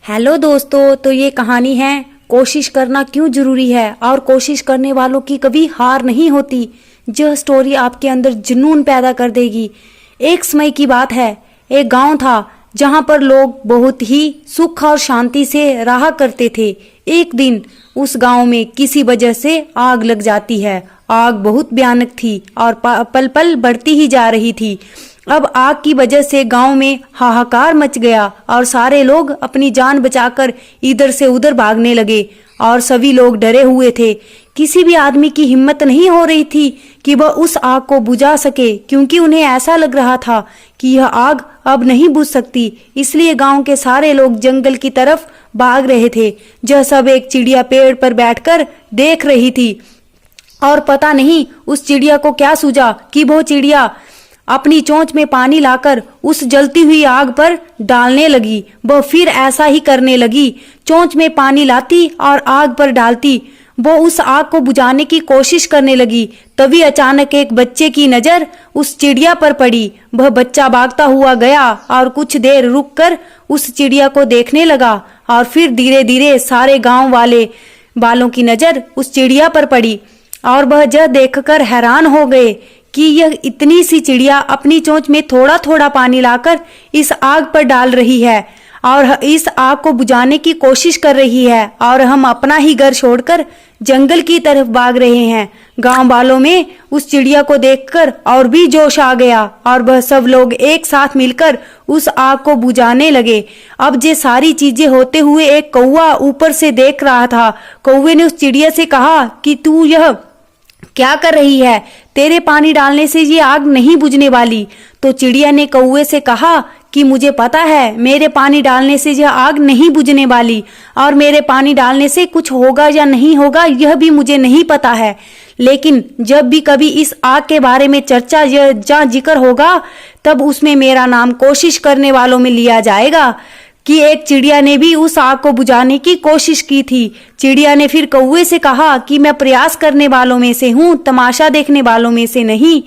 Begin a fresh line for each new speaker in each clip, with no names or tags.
Hello दोस्तों, तो ये कहानी है कोशिश करना क्यों जरूरी है और कोशिश करने वालों की कभी हार नहीं होती। यह स्टोरी आपके अंदर जुनून पैदा कर देगी। एक समय की बात है, एक गांव था जहां पर लोग बहुत ही सुख और शांति से रहा करते थे। एक दिन उस गांव में किसी वजह से आग लग जाती है। आग बहुत भयानक थी और पल पल बढ़ती ही जा रही थी। अब आग की वजह से गांव में हाहाकार मच गया और सारे लोग अपनी जान बचाकर इधर से उधर भागने लगे और सभी लोग डरे हुए थे। किसी भी आदमी की हिम्मत नहीं हो रही थी कि वह उस आग को बुझा सके, क्योंकि उन्हें ऐसा लग रहा था कि यह आग अब नहीं बुझ सकती। इसलिए गांव के सारे लोग जंगल की तरफ भाग रहे थे। यह सब एक चिड़िया पेड़ पर बैठकर देख रही थी और पता नहीं उस चिड़िया को क्या सूझा कि वो चिड़िया अपनी चोंच में पानी लाकर उस जलती हुई आग पर डालने लगी। वह फिर ऐसा ही करने लगी, चोंच में पानी लाती और आग पर डालती। वो उस आग को बुझाने की कोशिश करने लगी। तभी अचानक एक बच्चे की नजर उस चिड़िया पर पड़ी। वह बच्चा भागता हुआ गया और कुछ देर रुककर उस चिड़िया को देखने लगा और फिर धीरे धीरे सारे गांव वालों की नजर उस चिड़िया पर पड़ी और वह यह देखकर हैरान हो गए कि यह इतनी सी चिड़िया अपनी चोंच में थोड़ा थोड़ा पानी लाकर इस आग पर डाल रही है और इस आग को बुझाने की कोशिश कर रही है, और हम अपना ही घर छोड़कर जंगल की तरफ भाग रहे हैं। गांव वालों में उस चिड़िया को देखकर और भी जोश आ गया और वह सब लोग एक साथ मिलकर उस आग को बुझाने लगे। अब ये सारी चीजें होते हुए एक कौवा ऊपर से देख रहा था। कौवे ने उस चिड़िया से कहा कि तू यह क्या कर रही है? तेरे पानी डालने से ये आग नहीं बुझने वाली। तो चिड़िया ने कौवे से कहा कि मुझे पता है, मेरे पानी डालने से यह आग नहीं बुझने वाली और मेरे पानी डालने से कुछ होगा या नहीं होगा यह भी मुझे नहीं पता है, लेकिन जब भी कभी इस आग के बारे में चर्चा या जिक्र होगा तब उसमें मेरा नाम कोशिश करने वालों में लिया जाएगा कि एक चिड़िया ने भी उस आग को बुझाने की कोशिश की थी। चिड़िया ने फिर कौवे से कहा कि मैं प्रयास करने वालों में से हूँ, तमाशा देखने वालों में से नहीं।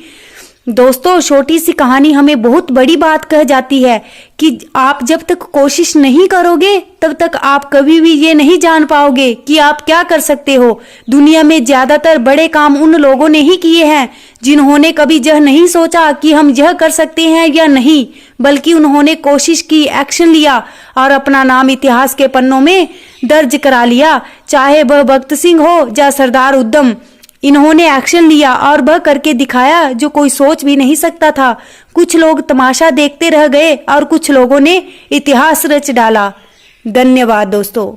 दोस्तों, छोटी सी कहानी हमें बहुत बड़ी बात कह जाती है कि आप जब तक कोशिश नहीं करोगे तब तक आप कभी भी ये नहीं जान पाओगे कि आप क्या कर सकते हो। दुनिया में ज्यादातर बड़े काम उन लोगों ने ही किए हैं जिन्होंने कभी यह नहीं सोचा कि हम यह कर सकते हैं या नहीं, बल्कि उन्होंने कोशिश की, एक्शन लिया और अपना नाम इतिहास के पन्नों में दर्ज करा लिया। चाहे वह भगत सिंह हो या सरदार उधम, इन्होंने एक्शन लिया और वह करके दिखाया जो कोई सोच भी नहीं सकता था। कुछ लोग तमाशा देखते रह गए और कुछ लोगों ने इतिहास रच डाला। धन्यवाद दोस्तों।